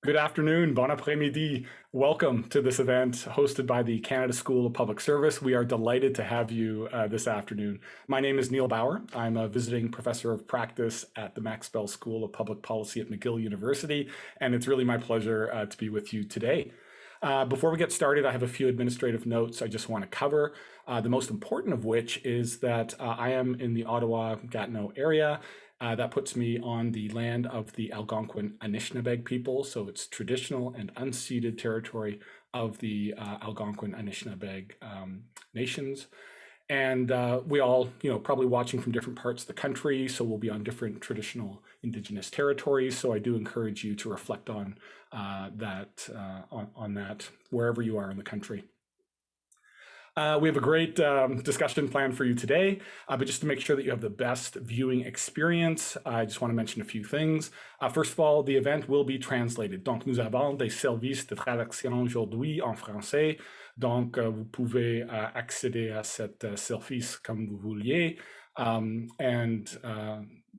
Good afternoon, bon après-midi. Welcome to this event hosted by the Canada School of Public Service. We are delighted to have you this afternoon. My name is Neil Bauer. I'm a visiting professor of practice at the Max Bell School of Public Policy at McGill University, and it's really my pleasure to be with you today. Before we get started, I have a few administrative notes I just want to cover, the most important of which is that I am in the Ottawa-Gatineau area. That puts me on the land of the Algonquin Anishinaabeg people, so it's traditional and unceded territory of the Algonquin Anishinaabeg nations. And we all, probably watching from different parts of the country, so we'll be on different traditional Indigenous territories. So I do encourage you to reflect on that wherever you are in the country. We have a great discussion planned for you today, but just to make sure that you have the best viewing experience, I just want to mention a few things. First of all, the event will be translated. Donc, nous avons des services de traduction aujourd'hui en français. Donc, vous pouvez accéder à cet service comme vous vouliez. And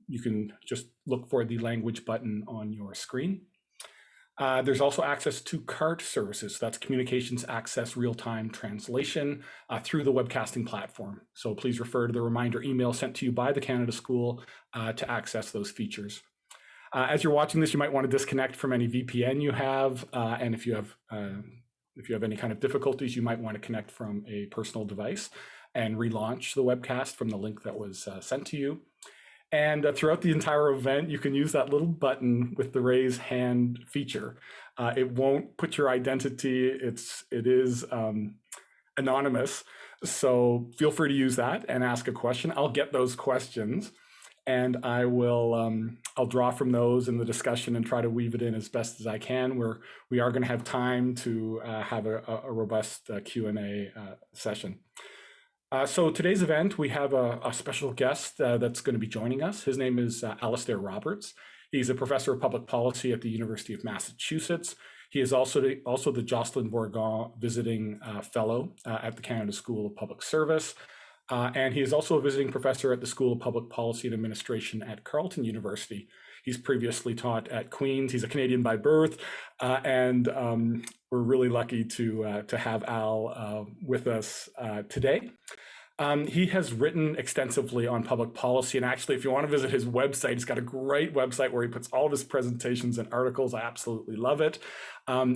you can just look for the language button on your screen. There's also access to CART services. That's Communications Access Real-Time Translation through the webcasting platform. So please refer to the reminder email sent to you by the Canada School to access those features. As you're watching this, you might want to disconnect from any VPN you have, and if you have any kind of difficulties, you might want to connect from a personal device and relaunch the webcast from the link that was sent to you. And throughout the entire event, you can use that little button with the raise hand feature. It won't put your identity. It is anonymous. So feel free to use that and ask a question. I'll get those questions and I'll draw from those in the discussion and try to weave it in as best as I can. We are going to have time to have a robust Q&A session. So today's event, we have a special guest that's going to be joining us. His name is Alasdair Roberts. He's a professor of public policy at the University of Massachusetts. He is also the Jocelyn Bourgon Visiting Fellow at the Canada School of Public Service. And he is also a visiting professor at the School of Public Policy and Administration at Carleton University. He's previously taught at Queen's. He's a Canadian by birth, and we're really lucky to have Al with us today. He has written extensively on public policy, and actually, if you want to visit his website, he's got a great website where he puts all of his presentations and articles. I absolutely love it.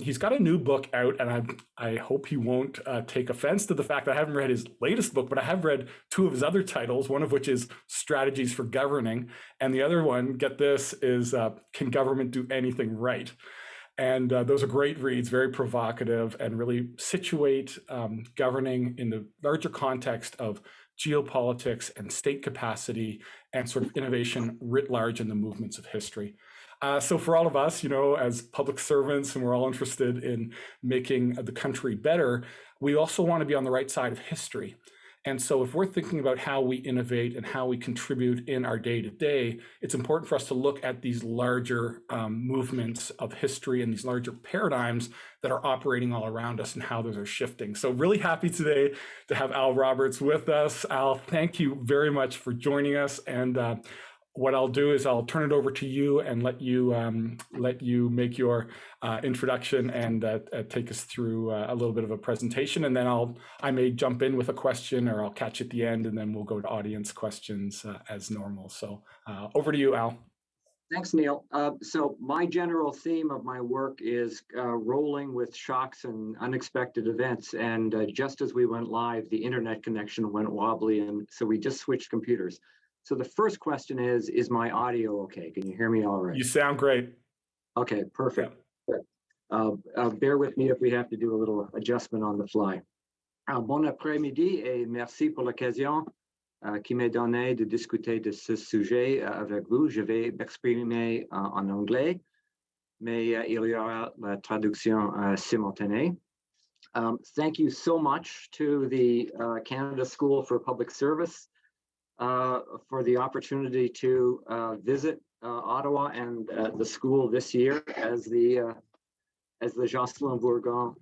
He's got a new book out, and I hope he won't take offense to the fact that I haven't read his latest book, but I have read two of his other titles, one of which is Strategies for Governing, and the other one, get this, is Can Government Do Anything Right? And those are great reads, very provocative, and really situate governing in the larger context of geopolitics and state capacity and sort of innovation writ large in the movements of history. So for all of us, as public servants, and we're all interested in making the country better, we also want to be on the right side of history. And so if we're thinking about how we innovate and how we contribute in our day-to-day, it's important for us to look at these larger movements of history and these larger paradigms that are operating all around us and how those are shifting. So really happy today to have Al Roberts with us. Al, thank you very much for joining us. And what I'll do is I'll turn it over to you and let you make your introduction and take us through a little bit of a presentation, and then I may jump in with a question, or I'll catch at the end, and then we'll go to audience questions as normal. So over to you, Al. Thanks, Neil. So my general theme of my work is rolling with shocks and unexpected events. And just as we went live, the internet connection went wobbly, and so we just switched computers. So the first question is my audio okay? Can you hear me all right? You sound great. Okay, perfect. Yeah. Bear with me if we have to do a little adjustment on the fly. Bon après-midi et merci pour l'occasion qui m'est donnée de discuter de ce sujet avec vous. Je vais m'exprimer en anglais, mais il y aura la traduction simultanée. Thank you so much to the Canada School for Public Service for the opportunity to visit Ottawa and the school this year as the Jocelyn Bourgon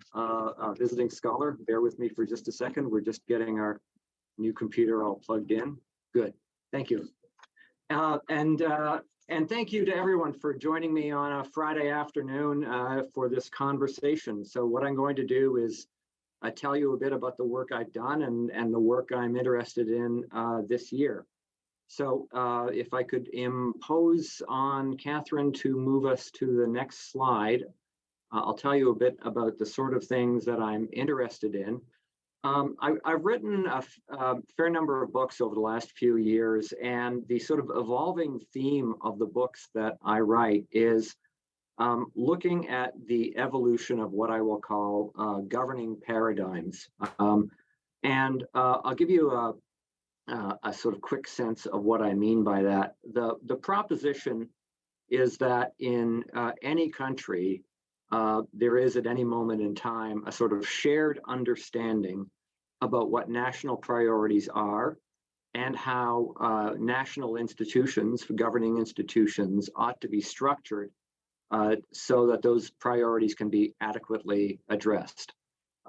visiting scholar. Bear with me for just a second. We're just getting our new computer all plugged in. Good, thank you. And And thank you to everyone for joining me on a Friday afternoon for this conversation. So what I'm going to do is tell you a bit about the work I've done and the work I'm interested in this year. So if I could impose on Catherine to move us to the next slide, I'll tell you a bit about the sort of things that I'm interested in. I've written a fair number of books over the last few years, and the sort of evolving theme of the books that I write is looking at the evolution of what I will call governing paradigms. And I'll give you a sort of quick sense of what I mean by that. The proposition is that in any country, there is at any moment in time a sort of shared understanding about what national priorities are and how national institutions, governing institutions, ought to be structured so that those priorities can be adequately addressed.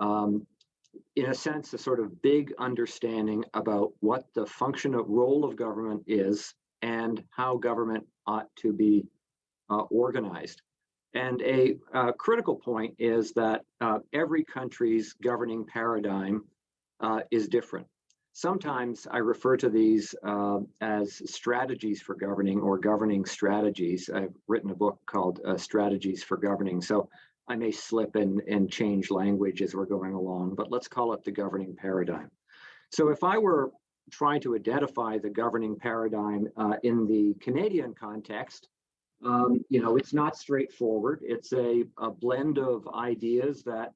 In a sense, a sort of big understanding about what the functional role of government is and how government ought to be organized. And a critical point is that every country's governing paradigm is different. Sometimes I refer to these as strategies for governing or governing strategies. I've written a book called Strategies for Governing. So I may slip and change language as we're going along, but let's call it the governing paradigm. So if I were trying to identify the governing paradigm in the Canadian context, it's not straightforward. It's a blend of ideas that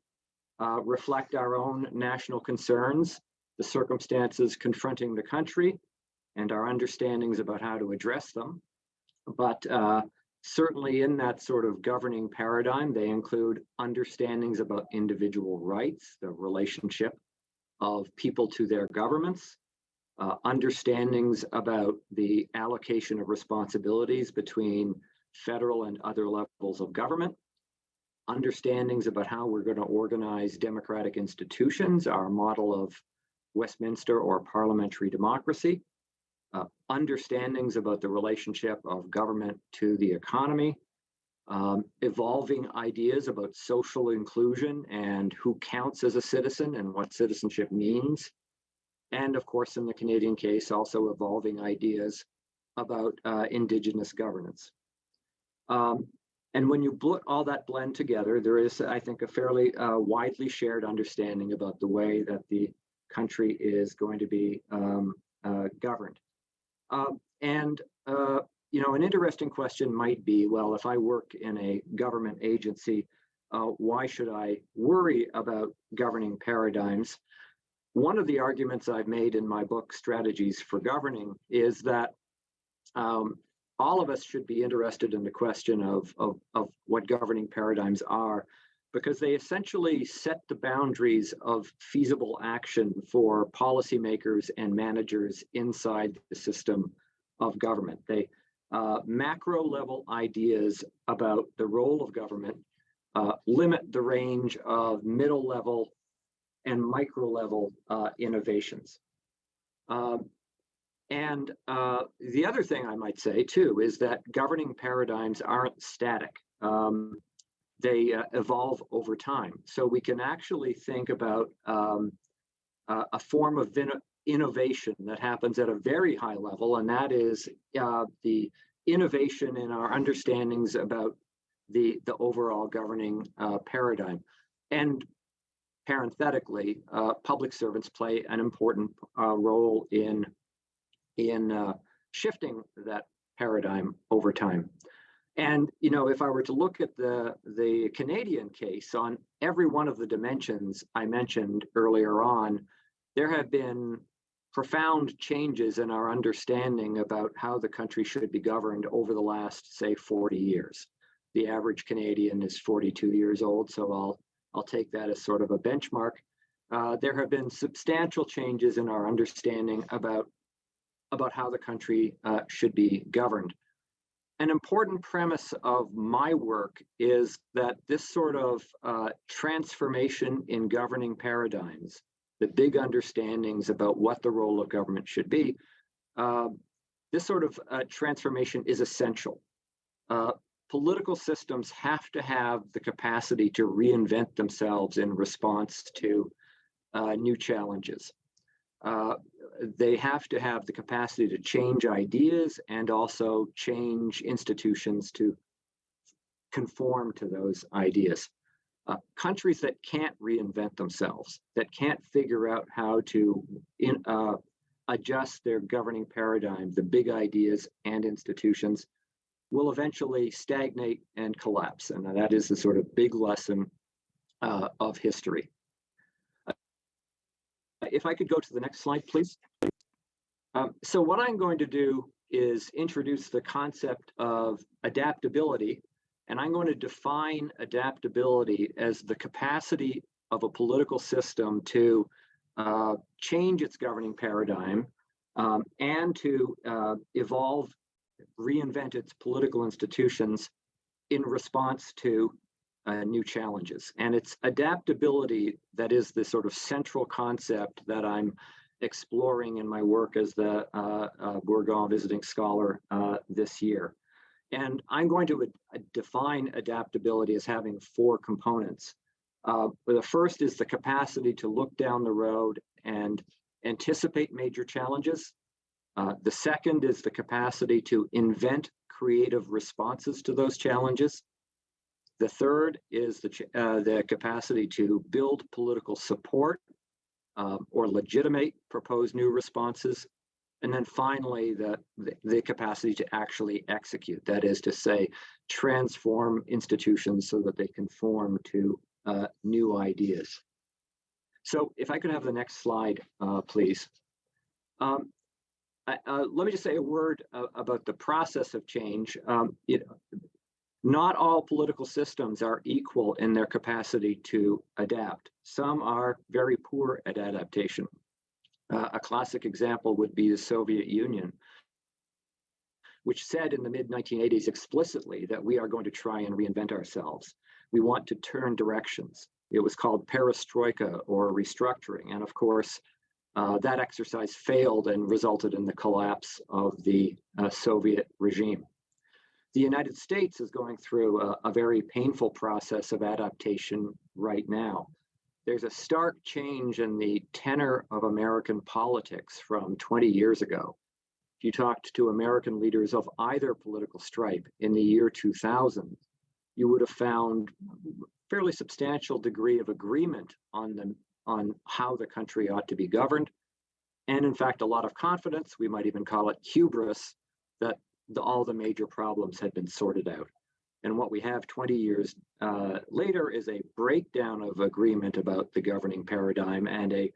reflect our own national concerns, the circumstances confronting the country, and our understandings about how to address them. But certainly in that sort of governing paradigm, they include understandings about individual rights, the relationship of people to their governments, understandings about the allocation of responsibilities between federal and other levels of government, understandings about how we're going to organize democratic institutions, our model of Westminster or parliamentary democracy, understandings about the relationship of government to the economy, evolving ideas about social inclusion and who counts as a citizen and what citizenship means. And of course, in the Canadian case, also evolving ideas about Indigenous governance. And when you all that blend together, there is, I think, a fairly widely shared understanding about the way that the country is going to be governed. An interesting question might be, well, if I work in a government agency, why should I worry about governing paradigms? One of the arguments I've made in my book, Strategies for Governing, is that all of us should be interested in the question of what governing paradigms are, because they essentially set the boundaries of feasible action for policymakers and managers inside the system of government. They macro level ideas about the role of government limit the range of middle level and micro level innovations. And the other thing I might say too is that governing paradigms aren't static. They evolve over time. So we can actually think about a form of innovation that happens at a very high level, and that is the innovation in our understandings about the overall governing paradigm. And parenthetically, public servants play an important role in shifting that paradigm over time. And if I were to look at the Canadian case on every one of the dimensions I mentioned earlier on, there have been profound changes in our understanding about how the country should be governed over the last, say, 40 years. The average Canadian is 42 years old, so I'll take that as sort of a benchmark. There have been substantial changes in our understanding about how the country should be governed. An important premise of my work is that this sort of transformation in governing paradigms, the big understandings about what the role of government should be, this sort of transformation is essential. Political systems have to have the capacity to reinvent themselves in response to new challenges. They have to have the capacity to change ideas and also change institutions to conform to those ideas. Countries that can't reinvent themselves, that can't figure out how to adjust their governing paradigm, the big ideas and institutions, will eventually stagnate and collapse. And that is the sort of big lesson of history. If I could go to the next slide, please. So what I'm going to do is introduce the concept of adaptability, and I'm going to define adaptability as the capacity of a political system to change its governing paradigm and to evolve, reinvent its political institutions in response to new challenges. And it's adaptability that is the sort of central concept that I'm exploring in my work as the Bourgon Visiting Scholar this year. And I'm going to define adaptability as having four components. The first is the capacity to look down the road and anticipate major challenges. The second is the capacity to invent creative responses to those challenges. The third is the capacity to build political support or legitimate proposed new responses. And then finally, the capacity to actually execute, that is to say, transform institutions so that they conform to new ideas. So if I could have the next slide, please. Let me just say a word about the process of change. Not all political systems are equal in their capacity to adapt. Some are very poor at adaptation. A classic example would be the Soviet Union, which said in the mid-1980s explicitly that we are going to try and reinvent ourselves. We want to turn directions. It was called perestroika or restructuring. And of course, that exercise failed and resulted in the collapse of the Soviet regime. The United States is going through a very painful process of adaptation right now. There's a stark change in the tenor of American politics from 20 years ago. If you talked to American leaders of either political stripe in the year 2000, you would have found a fairly substantial degree of agreement on how the country ought to be governed. And in fact, a lot of confidence, we might even call it hubris, that all the major problems had been sorted out. And what we have 20 years later is a breakdown of agreement about the governing paradigm and a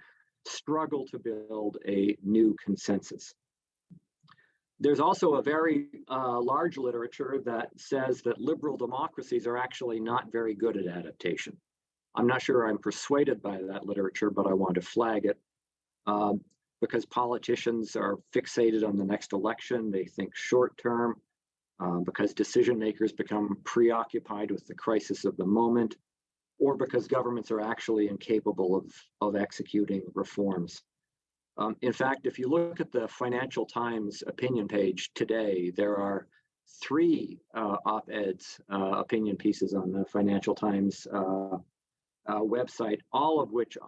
struggle to build a new consensus. There's also a very large literature that says that liberal democracies are actually not very good at adaptation. I'm not sure I'm persuaded by that literature, but I want to flag it. Because politicians are fixated on the next election, they think short term, because decision makers become preoccupied with the crisis of the moment, or because governments are actually incapable of executing reforms. In fact, if you look at the Financial Times opinion page today, there are 3 op-eds, opinion pieces on the Financial Times website, all of which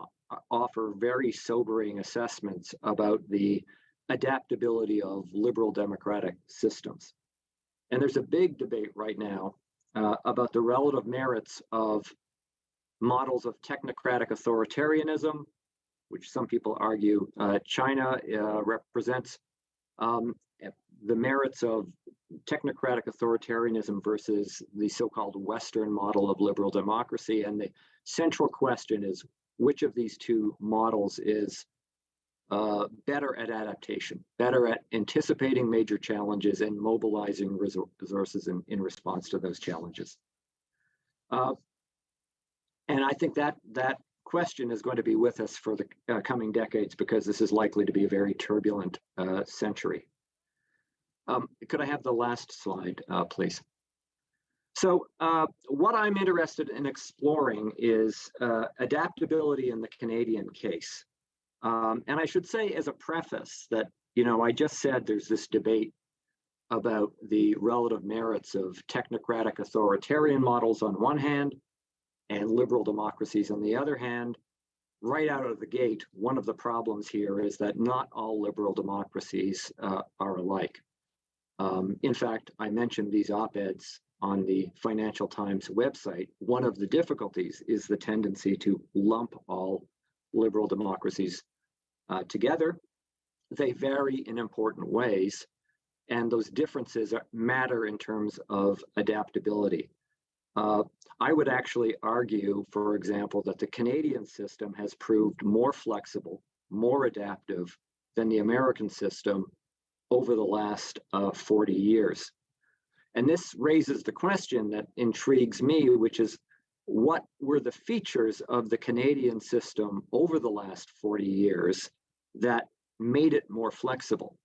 offer very sobering assessments about the adaptability of liberal democratic systems. And there's a big debate right now about the relative merits of models of technocratic authoritarianism, which some people argue China represents, the merits of technocratic authoritarianism versus the so-called Western model of liberal democracy. And the central question is, which of these two models is better at adaptation, better at anticipating major challenges and mobilizing resources in response to those challenges? And I think that question is going to be with us for the coming decades, because this is likely to be a very turbulent century. Could I have the last slide, please? So what I'm interested in exploring is adaptability in the Canadian case. And I should say as a preface that I just said there's this debate about the relative merits of technocratic authoritarian models on one hand and liberal democracies on the other hand. Right out of the gate, one of the problems here is that not all liberal democracies are alike. In fact, I mentioned these op-eds on the Financial Times website. One of the difficulties is the tendency to lump all liberal democracies together. They vary in important ways, and those differences matter in terms of adaptability. I would actually argue, for example, that the Canadian system has proved more flexible, more adaptive than the American system over the last 40 years. And this raises the question that intrigues me, which is, what were the features of the Canadian system over the last 40 years that made it more flexible?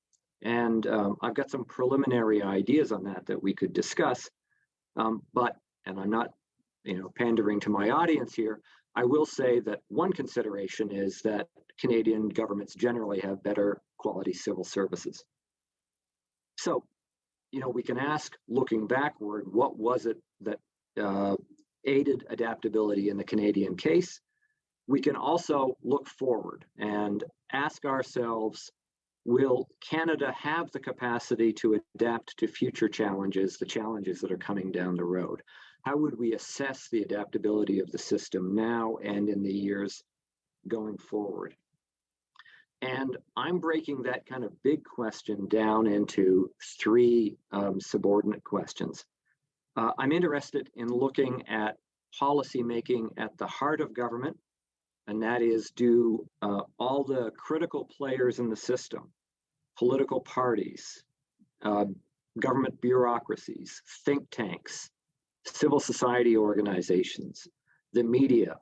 And I've got some preliminary ideas on that we could discuss, and I'm not, pandering to my audience here, I will say that one consideration is that Canadian governments generally have better quality civil services. So, we can ask, looking backward, what was it that aided adaptability in the Canadian case? We can also look forward and ask ourselves, will Canada have the capacity to adapt to future challenges, the challenges that are coming down the road? How would we assess the adaptability of the system now and in the years going forward? And I'm breaking that kind of big question down into three subordinate questions. I'm interested in looking at policy making at the heart of government, and that is, do all the critical players in the system, political parties, government bureaucracies, think tanks, civil society organizations, the media,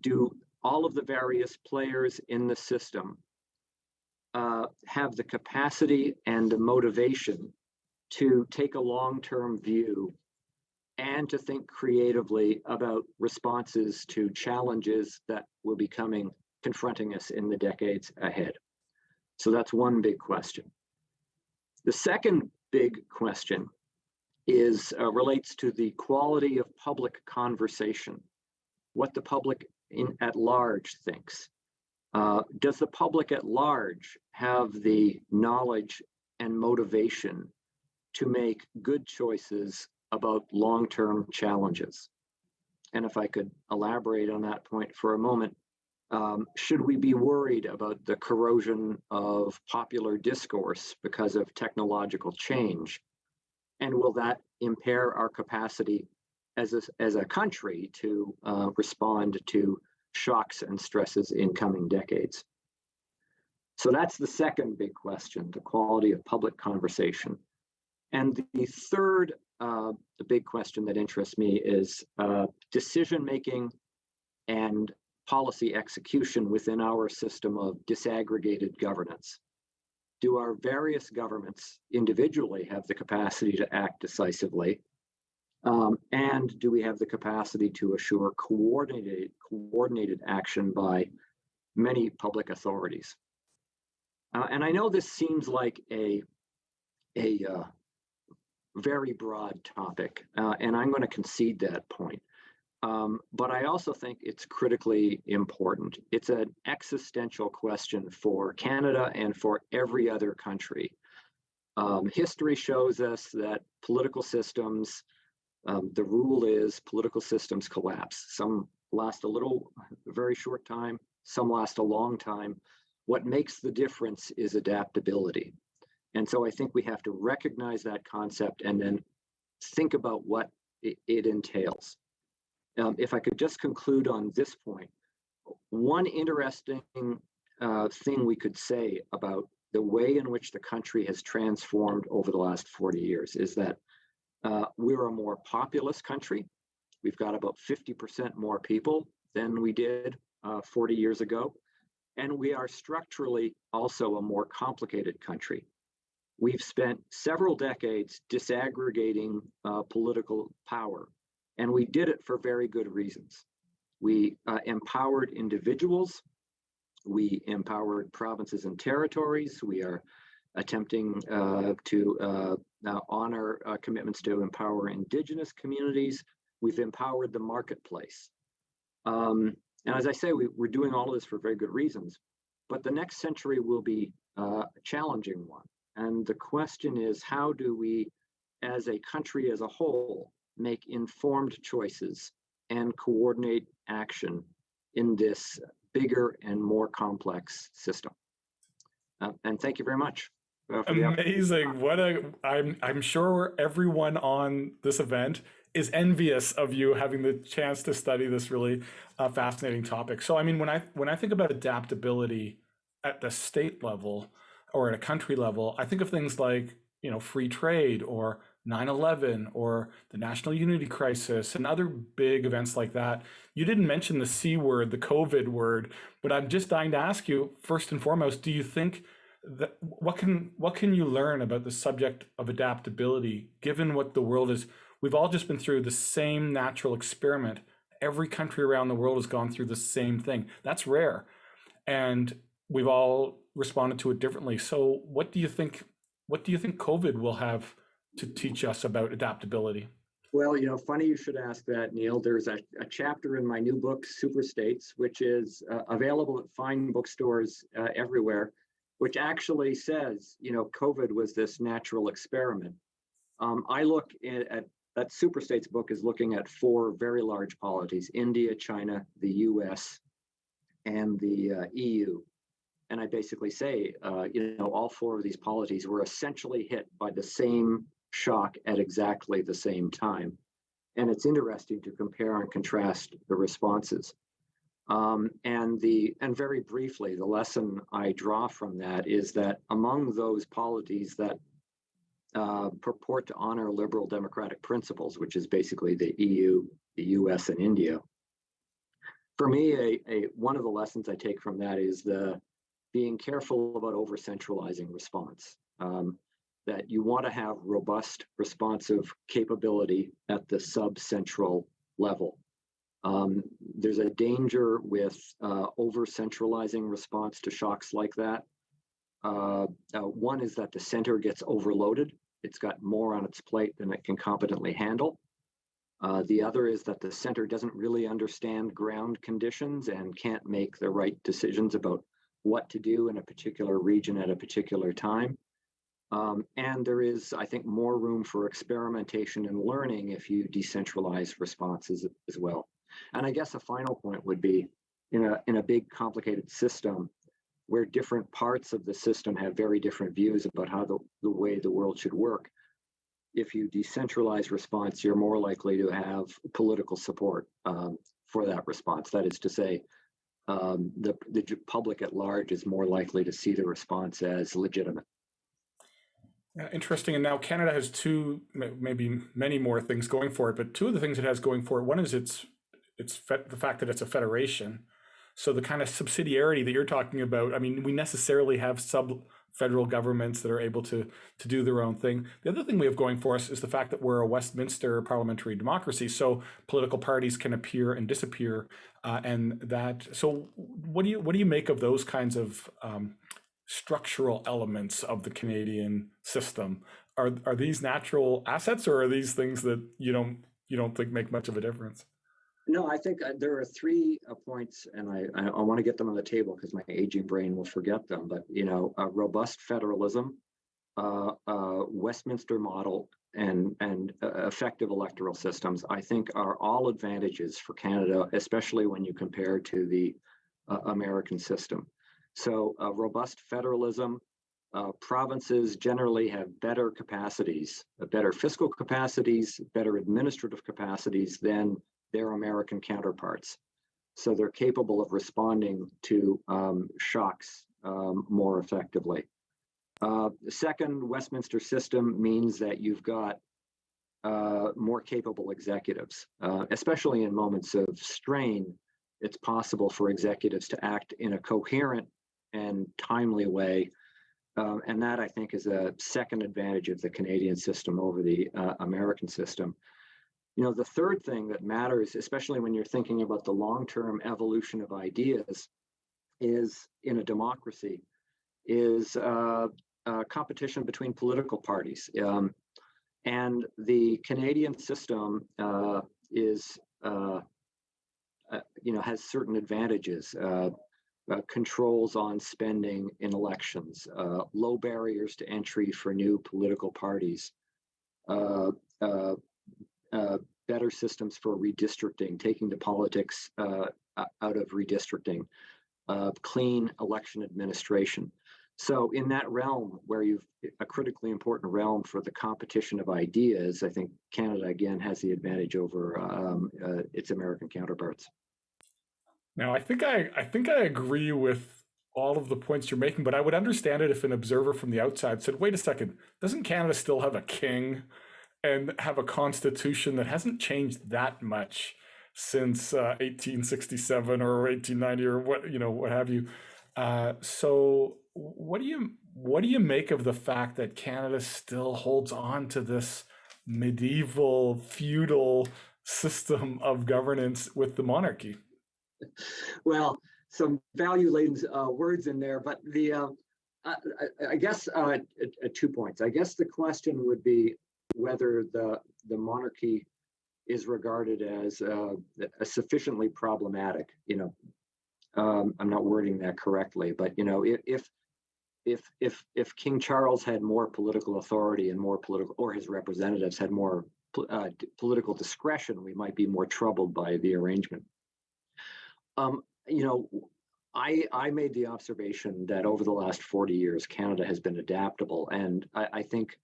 do all of the various players in the system have the capacity and the motivation to take a long-term view and to think creatively about responses to challenges that will be confronting us in the decades ahead? So that's one big question. The second big question relates to the quality of public conversation, what the public at large thinks. Does the public at large have the knowledge and motivation to make good choices about long-term challenges? And if I could elaborate on that point for a moment, should we be worried about the corrosion of popular discourse because of technological change? And will that impair our capacity as a country to respond to shocks and stresses in coming decades? So that's the second big question, the quality of public conversation. And the third the big question that interests me is decision-making and policy execution within our system of disaggregated governance. Do our various governments individually have the capacity to act decisively? And do we have the capacity to assure coordinated action by many public authorities? And I know this seems like a very broad topic, and I'm going to concede that point. But I also think it's critically important. It's an existential question for Canada and for every other country. History shows us that political systems, the rule is political systems collapse. Some last a very short time, some last a long time. What makes the difference is adaptability. And so I think we have to recognize that concept and then think about what it entails. If I could just conclude on this point, one interesting thing we could say about the way in which the country has transformed over the last 40 years is that we're a more populous country. We've got about 50% more people than we did 40 years ago. And we are structurally also a more complicated country. We've spent several decades disaggregating political power, and we did it for very good reasons. We empowered individuals We empowered provinces and territories. We are attempting to honor commitments to empower Indigenous communities. We've empowered the marketplace. And as I say, we're doing all of this for very good reasons. But the next century will be a challenging one. And the question is, how do we, as a country as a whole, make informed choices and coordinate action in this bigger and more complex system? And thank you very much. Amazing. I'm sure everyone on this event is envious of you having the chance to study this really fascinating topic. So, I mean, when I think about adaptability at the state level or at a country level, I think of things like, free trade or 9/11 or the national unity crisis and other big events like that. You didn't mention the C word, the COVID word, but I'm just dying to ask you, first and foremost, do you think that what can you learn about the subject of adaptability, given what the world is? We've all just been through the same natural experiment. Every country around the world has gone through the same thing. That's rare. And we've all responded to it differently. So what do you think COVID will have to teach us about adaptability? Well, funny you should ask that, Neil. There's a chapter in my new book, Super States, which is available at fine bookstores everywhere, which actually says, COVID was this natural experiment. I look at that Super States book is looking at 4 very large polities: India, China, the US, and the EU. And I basically say, all 4 of these polities were essentially hit by the same shock at exactly the same time. And it's interesting to compare and contrast the responses. And very briefly, the lesson I draw from that is that among those polities that purport to honor liberal democratic principles, which is basically the EU, the US, and India, for me, one of the lessons I take from that is being careful about over-centralizing response. That you want to have robust, responsive capability at the sub-central level. There's a danger with over-centralizing response to shocks like that. One is that the center gets overloaded. It's got more on its plate than it can competently handle. The other is that the center doesn't really understand ground conditions and can't make the right decisions about what to do in a particular region at a particular time. And there is, I think, more room for experimentation and learning if you decentralize responses as well. And I guess a final point would be, in a big complicated system where different parts of the system have very different views about how the way the world should work, if you decentralize response, you're more likely to have political support for that response. That is to say, the public at large is more likely to see the response as legitimate. Interesting. And now Canada has 2, maybe many more things going for it, but 2 of the things it has going for it. One is the fact that it's a federation. So the kind of subsidiarity that you're talking about, I mean, we necessarily have sub-federal governments that are able to do their own thing. The other thing we have going for us is the fact that we're a Westminster parliamentary democracy. So political parties can appear and disappear. So what do you make of those kinds of structural elements of the Canadian system? Are these natural assets, or are these things that you don't think make much of a difference? No, I think there are 3 points, and I want to get them on the table because my aging brain will forget them. But a robust federalism, Westminster model, and effective electoral systems, I think, are all advantages for Canada, especially when you compare to the American system. So robust federalism, provinces generally have better capacities, better fiscal capacities, better administrative capacities than their American counterparts. So they're capable of responding to shocks more effectively. The second, Westminster system means that you've got more capable executives, especially in moments of strain. It's possible for executives to act in a coherent and timely way. And that, I think, is a second advantage of the Canadian system over the American system. The third thing that matters, especially when you're thinking about the long-term evolution of ideas, is in a democracy is competition between political parties. And the Canadian system is, has certain advantages. Controls on spending in elections, low barriers to entry for new political parties, better systems for redistricting, taking the politics out of redistricting, clean election administration. So in that realm where you've a critically important realm for the competition of ideas, I think Canada again has the advantage over its American counterparts. Now, I think I agree with all of the points you're making, but I would understand it if an observer from the outside said, "Wait a second, doesn't Canada still have a king and have a constitution that hasn't changed that much since 1867 or 1890 or what have you?" So, what do you make of the fact that Canada still holds on to this medieval feudal system of governance with the monarchy? Well, some value-laden words in there, but I guess 2 points. I guess the question would be whether the monarchy is regarded as sufficiently problematic. I'm not wording that correctly, but if King Charles had more political authority and or his representatives had more political discretion, we might be more troubled by the arrangement. I made the observation that over the last 40 years, Canada has been adaptable, and I think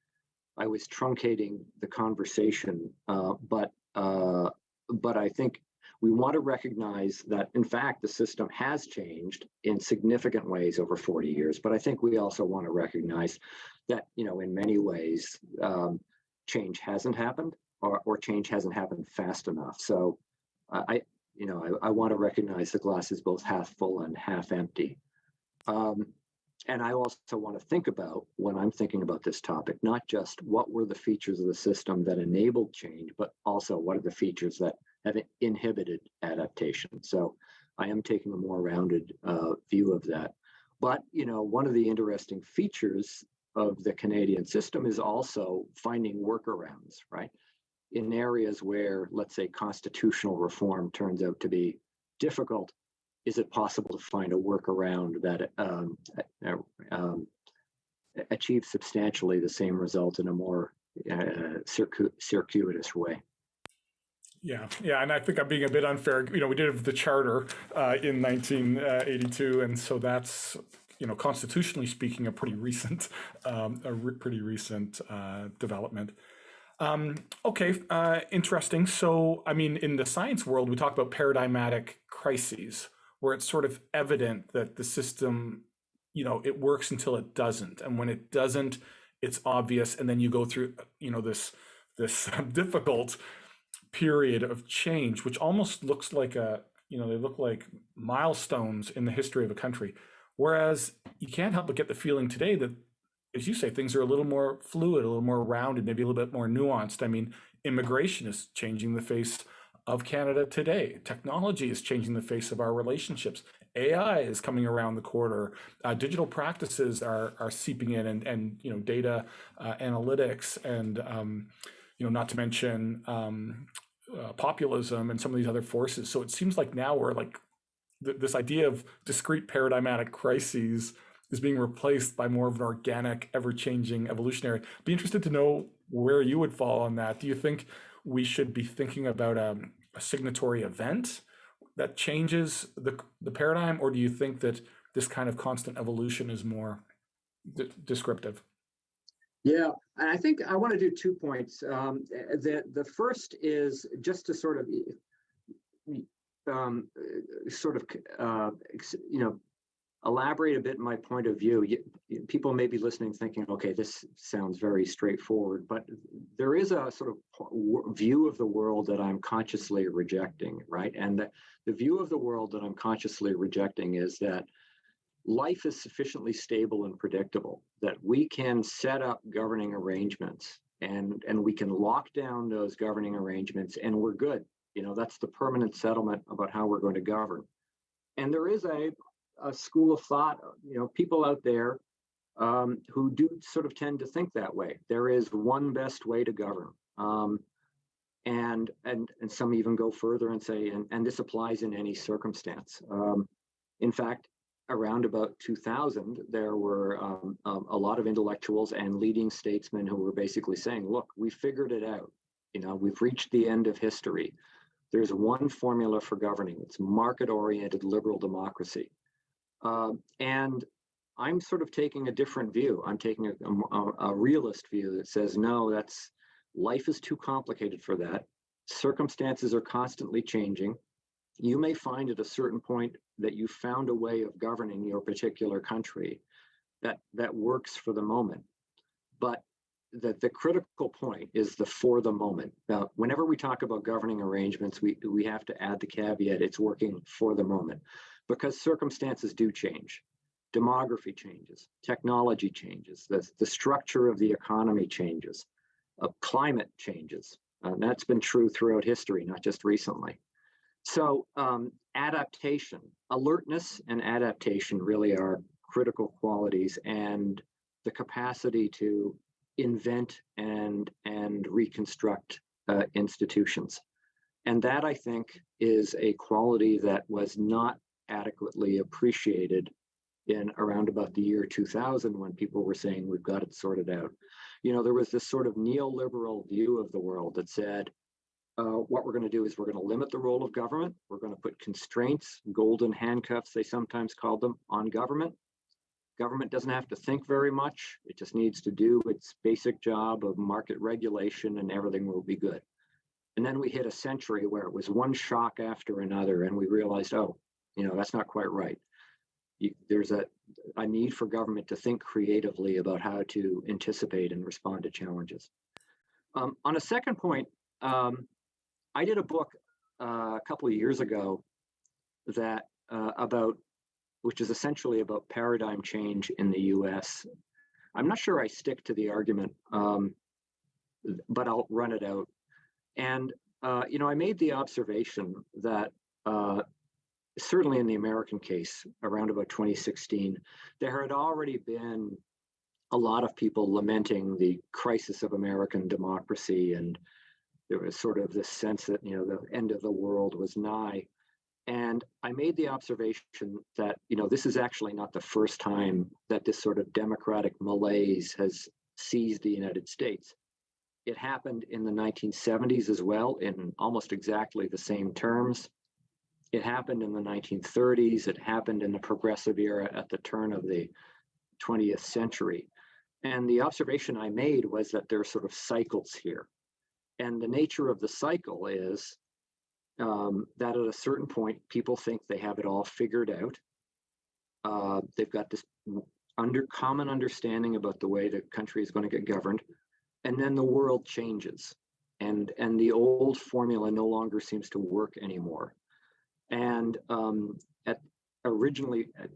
I was truncating the conversation, but I think we want to recognize that, in fact, the system has changed in significant ways over 40 years. But I think we also want to recognize that, in many ways, change hasn't happened, or change hasn't happened fast enough. So I want to recognize the glass is both half full and half empty. And I also want to think about, when I'm thinking about this topic, not just what were the features of the system that enabled change, but also what are the features that have inhibited adaptation. So I am taking a more rounded view of that. But, one of the interesting features of the Canadian system is also finding workarounds, right? In areas where, let's say, constitutional reform turns out to be difficult, is it possible to find a workaround that achieves substantially the same result in a more circuitous way? Yeah, and I think I'm being a bit unfair. We did the charter in 1982, and so that's constitutionally speaking, a pretty recent, development. Okay, interesting. So, I mean, in the science world, we talk about paradigmatic crises, where it's sort of evident that the system, it works until it doesn't, and when it doesn't, it's obvious, and then you go through, this difficult period of change, which almost looks like they look like milestones in the history of a country. Whereas you can't help but get the feeling today that, as you say, things are a little more fluid, a little more rounded, maybe a little bit more nuanced. I mean, immigration is changing the face of Canada today. Technology is changing the face of our relationships. AI is coming around the corner. Digital practices are seeping in, and data analytics, and not to mention populism and some of these other forces. So it seems like now we're like this idea of discrete paradigmatic crises is being replaced by more of an organic, ever-changing, evolutionary. Be interested to know where you would fall on that. Do you think we should be thinking about a signatory event that changes the paradigm, or do you think that this kind of constant evolution is more descriptive? Yeah, and I think I want to do 2 points. The first is just to sort of elaborate a bit my point of view. People may be listening thinking, okay, this sounds very straightforward, but there is a sort of view of the world that I'm consciously rejecting, right? And the view of the world that I'm consciously rejecting is that life is sufficiently stable and predictable that we can set up governing arrangements, and we can lock down those governing arrangements, and we're good. That's the permanent settlement about how we're going to govern. And there is a a school of thought, people out there who do sort of tend to think that way. There is one best way to govern. And some even go further and say, and this applies in any circumstance. In fact, around about 2000, there were a lot of intellectuals and leading statesmen who were basically saying, look, we figured it out. We've reached the end of history. There's one formula for governing. It's market-oriented liberal democracy. And I'm sort of taking a different view. I'm taking a realist view that says, no, life is too complicated for that. Circumstances are constantly changing. You may find at a certain point that you found a way of governing your particular country that works for the moment. But the critical point is for the moment. Now, whenever we talk about governing arrangements, we have to add the caveat, it's working for the moment, because circumstances do change. Demography changes, technology changes, the structure of the economy changes, climate changes. That's been true throughout history, not just recently. So adaptation, alertness and adaptation really are critical qualities, and the capacity to invent and reconstruct institutions. And that, I think, is a quality that was not adequately appreciated in around about the year 2000, when people were saying we've got it sorted out. There was this sort of neoliberal view of the world that said, what we're going to do is we're going to limit the role of government. We're going to put constraints, golden handcuffs, they sometimes called them, on government. Government doesn't have to think very much. It just needs to do its basic job of market regulation, and everything will be good. And then we hit a century where it was one shock after another, and we realized, that's not quite right. There's a need for government to think creatively about how to anticipate and respond to challenges. On a second point, I did a book a couple of years ago that which is essentially about paradigm change in the U.S. I'm not sure I stick to the argument, but I'll run it out. And I made the observation that certainly in the American case, around about 2016, there had already been a lot of people lamenting the crisis of American democracy, and there was sort of this sense that, the end of the world was nigh. And I made the observation that, this is actually not the first time that this sort of democratic malaise has seized the United States. It happened in the 1970s as well, in almost exactly the same terms. It happened in the 1930s. It happened in the progressive era at the turn of the 20th century. And the observation I made was that there are sort of cycles here. And the nature of the cycle is that at a certain point, people think they have it all figured out. They've got this common understanding about the way the country is going to get governed. And then the world changes. And the old formula no longer seems to work anymore. And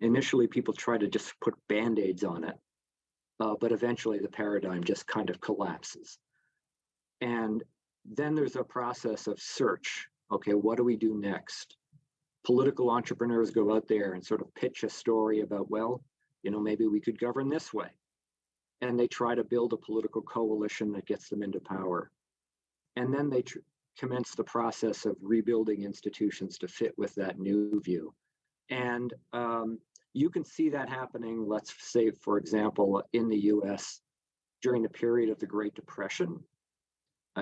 initially, people try to just put Band-Aids on it. But eventually, the paradigm just kind of collapses. And then there's a process of search. Okay, what do we do next? Political entrepreneurs go out there and sort of pitch a story about, maybe we could govern this way. And they try to build a political coalition that gets them into power. And then they commence the process of rebuilding institutions to fit with that new view. And you can see that happening, let's say, for example, in the US during the period of the Great Depression.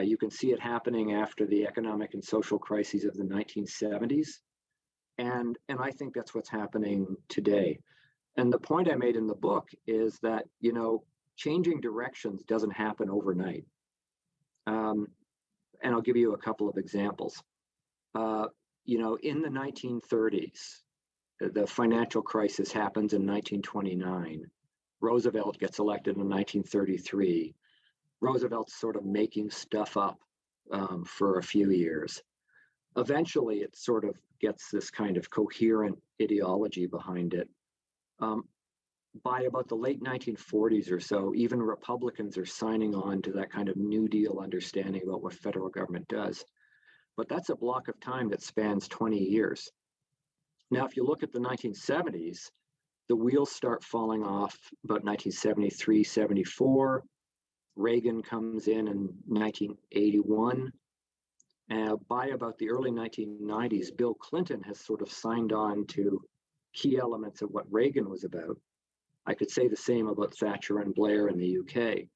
You can see it happening after the economic and social crises of the 1970s. And I think that's what's happening today. And the point I made in the book is that, changing directions doesn't happen overnight. And I'll give you a couple of examples. In the 1930s, the financial crisis happens in 1929. Roosevelt gets elected in 1933. Roosevelt's sort of making stuff up for a few years. Eventually, it sort of gets this kind of coherent ideology behind it. By about the late 1940s or so, even Republicans are signing on to that kind of New Deal understanding about what federal government does. But that's a block of time that spans 20 years. Now, if you look at the 1970s, the wheels start falling off about 1973, 74. Reagan comes in 1981. By about the early 1990s, Bill Clinton has sort of signed on to key elements of what Reagan was about. I could say the same about Thatcher and Blair in the UK.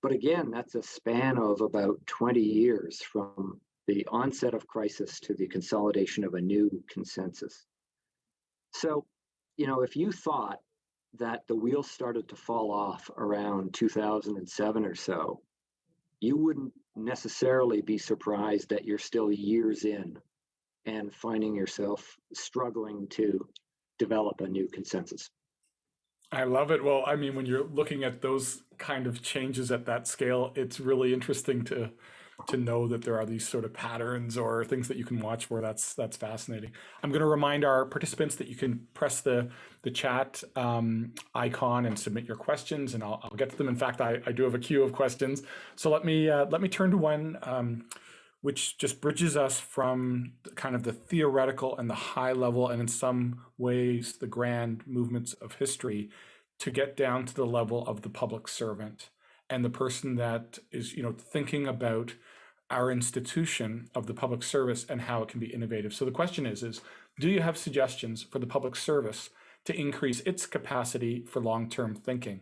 But again, that's a span of about 20 years from the onset of crisis to the consolidation of a new consensus. So, if you thought that the wheels started to fall off around 2007 or so, you wouldn't necessarily be surprised that you're still years in and finding yourself struggling to develop a new consensus. I love it. Well, I mean, when you're looking at those kind of changes at that scale, it's really interesting to know that there are these sort of patterns or things that you can watch for. That's fascinating. I'm going to remind our participants that you can press the chat icon and submit your questions, and I'll get to them. In fact, I do have a queue of questions. So let me turn to one which just bridges us from kind of the theoretical and the high level, and in some ways the grand movements of history, to get down to the level of the public servant and the person that is, thinking about our institution of the public service and how it can be innovative. So the question is do you have suggestions for the public service to increase its capacity for long-term thinking?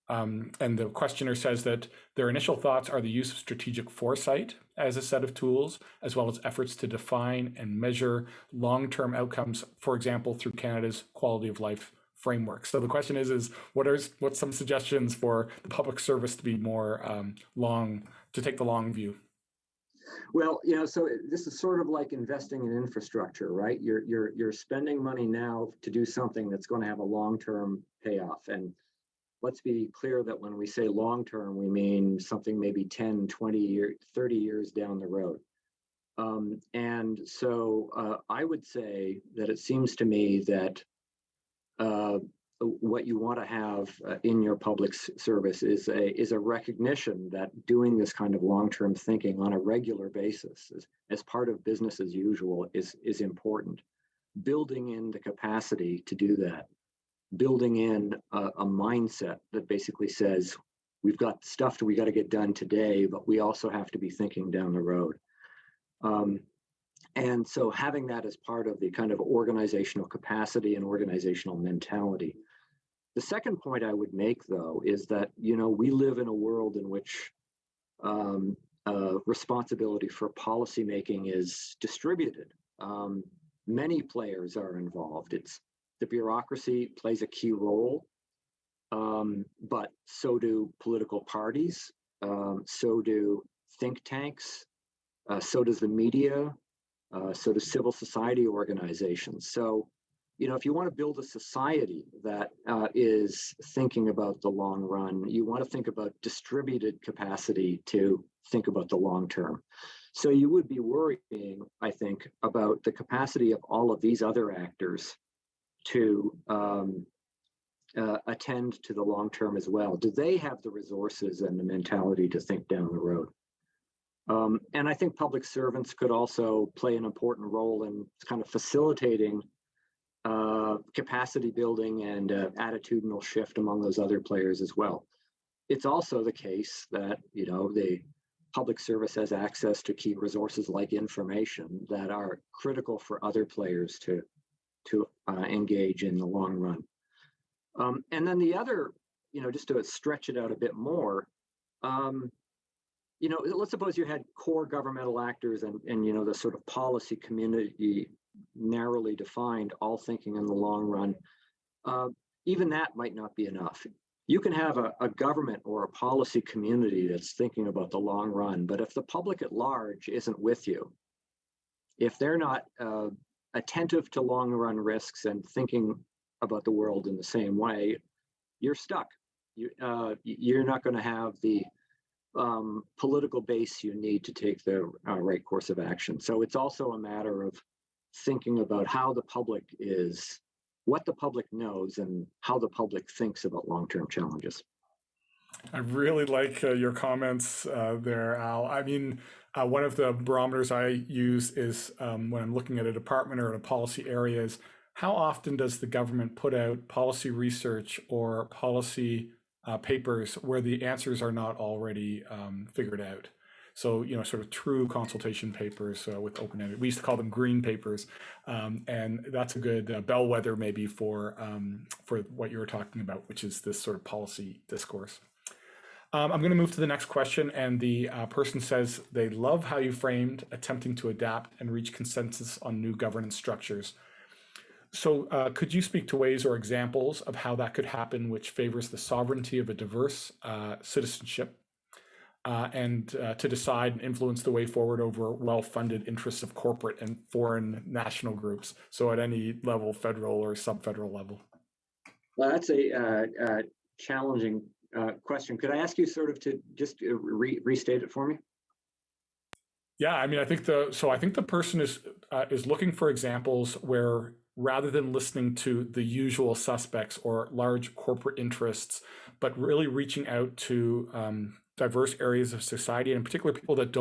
And the questioner says that their initial thoughts are the use of strategic foresight as a set of tools, as well as efforts to define and measure long-term outcomes, for example, through Canada's quality of life framework. So the question is what's some suggestions for the public service to be more to take the long view? Well, so this is sort of like investing in infrastructure, right? You're spending money now to do something that's going to have a long-term payoff. And let's be clear that when we say long-term, we mean something maybe 10, 20 years, 30 years down the road. And so I would say that it seems to me that what you want to have in your public service is a recognition that doing this kind of long-term thinking on a regular basis as part of business as usual is important. Building in the capacity to do that, building in a mindset that basically says we've got stuff that we got to get done today, but we also have to be thinking down the road. And so having that as part of the kind of organizational capacity and organizational mentality. The second point I would make, though, is that, we live in a world in which responsibility for policymaking is distributed. Many players are involved. The bureaucracy plays a key role, but so do political parties, so do think tanks, so does the media, so do civil society organizations. So, if you want to build a society that is thinking about the long run, you want to think about distributed capacity to think about the long term. So you would be worrying, I think, about the capacity of all of these other actors to attend to the long term as well. Do they have the resources and the mentality to think down the road? And I think public servants could also play an important role in kind of facilitating capacity building and attitudinal shift among those other players as well. It's also the case that, the public service has access to key resources like information that are critical for other players to engage in the long run. And then the other, just to stretch it out a bit more, let's suppose you had core governmental actors and the sort of policy community narrowly defined, all thinking in the long run. Even that might not be enough. You can have a government or a policy community that's thinking about the long run, but if the public at large isn't with you, if they're not attentive to long run risks and thinking about the world in the same way, you're stuck. You're not going to have the political base you need to take the right course of action. So it's also a matter of thinking about how the public is, what the public knows, and how the public thinks about long-term challenges. I really like your comments there, Al. I mean, one of the barometers I use is when I'm looking at a department or a policy area is how often does the government put out policy research or policy papers where the answers are not already figured out? So, sort of true consultation papers with open-ended. We used to call them green papers, and that's a good bellwether maybe for what you were talking about, which is this sort of policy discourse. I'm going to move to the next question, and the person says they love how you framed attempting to adapt and reach consensus on new governance structures. So could you speak to ways or examples of how that could happen, which favors the sovereignty of a diverse citizenship and to decide and influence the way forward over well-funded interests of corporate and foreign national groups? So at any level, federal or sub-federal level. Well, that's a challenging question. Could I ask you sort of to just restate it for me? Yeah, I mean, I think the person is looking for examples where, rather than listening to the usual suspects or large corporate interests, but really reaching out to diverse areas of society, and in particular people that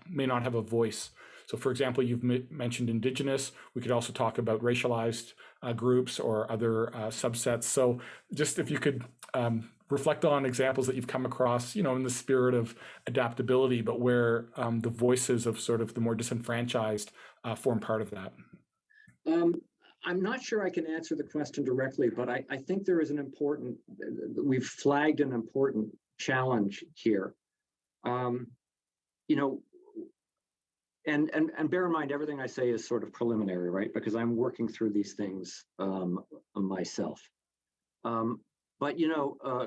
may not have a voice. So, for example, you've mentioned Indigenous. We could also talk about racialized groups or other subsets. So, just if you could reflect on examples that you've come across, in the spirit of adaptability, but where the voices of sort of the more disenfranchised form part of that. I'm not sure I can answer the question directly, but I think there is we've flagged an important challenge here. And bear in mind, everything I say is sort of preliminary, right? Because I'm working through these things myself. But,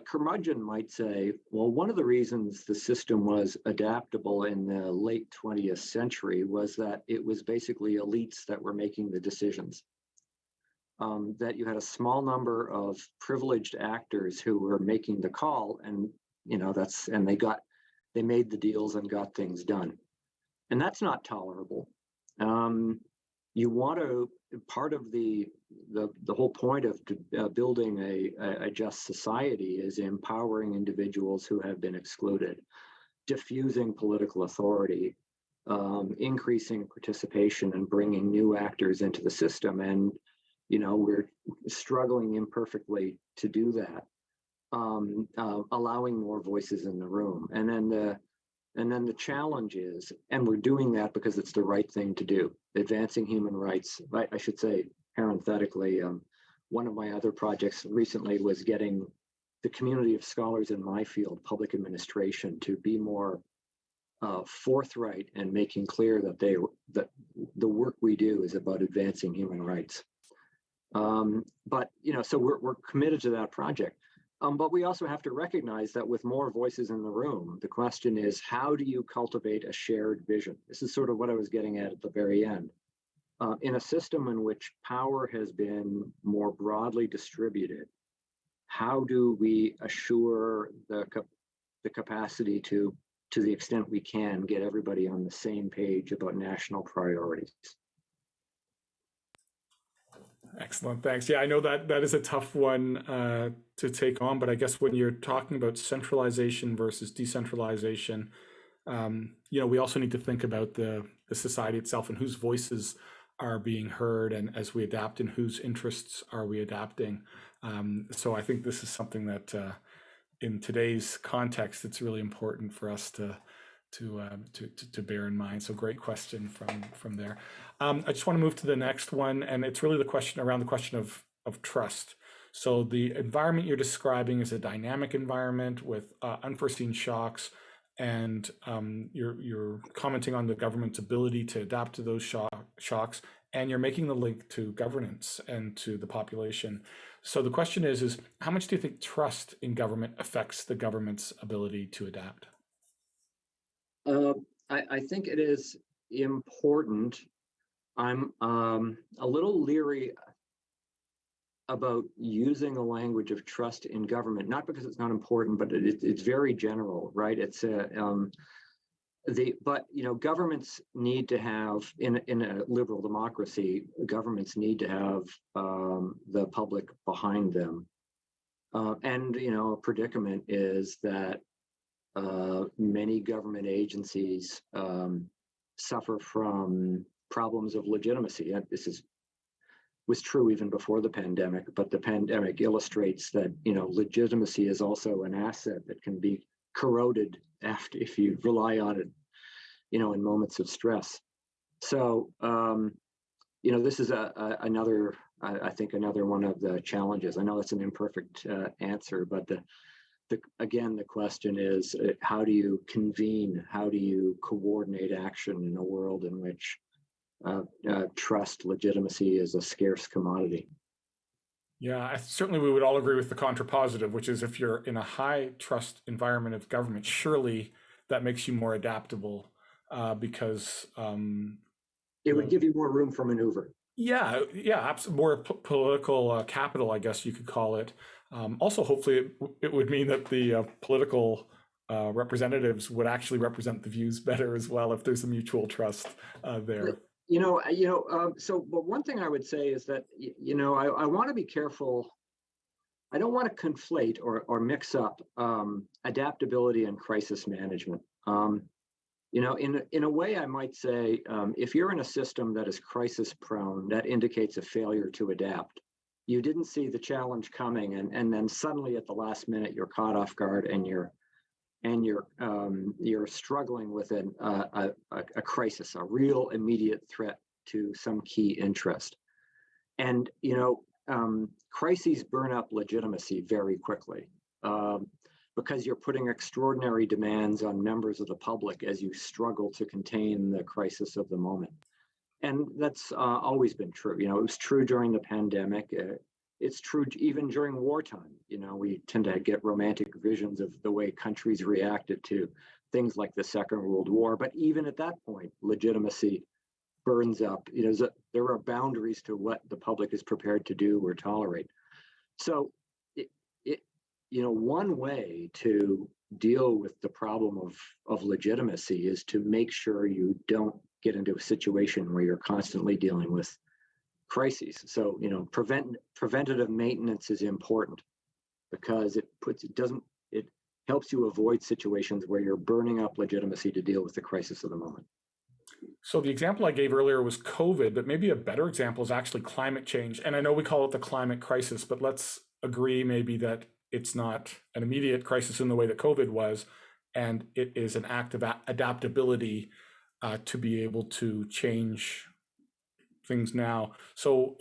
curmudgeon might say, well, one of the reasons the system was adaptable in the late 20th century was that it was basically elites that were making the decisions. That you had a small number of privileged actors who were making the call, and they made the deals and got things done, and that's not tolerable. You want to part of the whole point of building a just society is empowering individuals who have been excluded, diffusing political authority, increasing participation, and bringing new actors into the system. And we're struggling imperfectly to do that, allowing more voices in the room. And then the challenge is, and we're doing that because it's the right thing to do, advancing human rights. I should say, parenthetically, one of my other projects recently was getting the community of scholars in my field, public administration, to be more forthright and making clear that the work we do is about advancing human rights. But so we're committed to that project. But we also have to recognize that with more voices in the room, the question is, how do you cultivate a shared vision? This is sort of what I was getting at the very end. In a system in which power has been more broadly distributed, how do we assure the capacity to the extent we can, get everybody on the same page about national priorities? Excellent, thanks. Yeah, I know that is a tough one to take on, but I guess when you're talking about centralization versus decentralization, we also need to think about the society itself and whose voices are being heard, and as we adapt, and whose interests are we adapting. So I think this is something that in today's context, it's really important for us to bear in mind. So great question from there. I just want to move to the next one, and it's really the question of trust. So the environment you're describing is a dynamic environment with unforeseen shocks, and you're commenting on the government's ability to adapt to those shocks, and you're making the link to governance and to the population. So the question is how much do you think trust in government affects the government's ability to adapt? I think it is important. I'm a little leery about using the language of trust in government, not because it's not important, but it's very general, right? It's but governments need to have, in a liberal democracy, governments need to have the public behind them. And a predicament is that many government agencies suffer from problems of legitimacy. was true even before the pandemic, but the pandemic illustrates that, legitimacy is also an asset that can be corroded if you rely on it, in moments of stress. So, this is another, I think, another one of the challenges. I know it's an imperfect answer, but again, the question is, how do you convene? How do you coordinate action in a world in which trust, legitimacy is a scarce commodity? Yeah, certainly we would all agree with the contrapositive, which is if you're in a high trust environment of government, surely that makes you more adaptable because it would give you more room for maneuver. Yeah, more political capital, I guess you could call it. Also, hopefully, it would mean that the political representatives would actually represent the views better as well if there's a mutual trust there. But one thing I would say is that, I want to be careful. I don't want to conflate or mix up adaptability and crisis management. In a way, I might say, if you're in a system that is crisis prone, that indicates a failure to adapt. You didn't see the challenge coming, and then suddenly at the last minute you're caught off guard, and you're struggling with a crisis, a real immediate threat to some key interest. And crises burn up legitimacy very quickly. Because you're putting extraordinary demands on members of the public as you struggle to contain the crisis of the moment. And that's always been true. It was true during the pandemic. It's true even during wartime. We tend to get romantic visions of the way countries reacted to things like the Second World War. But even at that point, legitimacy burns up. There are boundaries to what the public is prepared to do or tolerate. So one way to deal with the problem of legitimacy is to make sure you don't get into a situation where you're constantly dealing with crises. So, preventative maintenance is important because it helps you avoid situations where you're burning up legitimacy to deal with the crisis of the moment. So the example I gave earlier was COVID, but maybe a better example is actually climate change. And I know we call it the climate crisis, but let's agree maybe that it's not an immediate crisis in the way that COVID was, and it is an act of adaptability to be able to change things now. So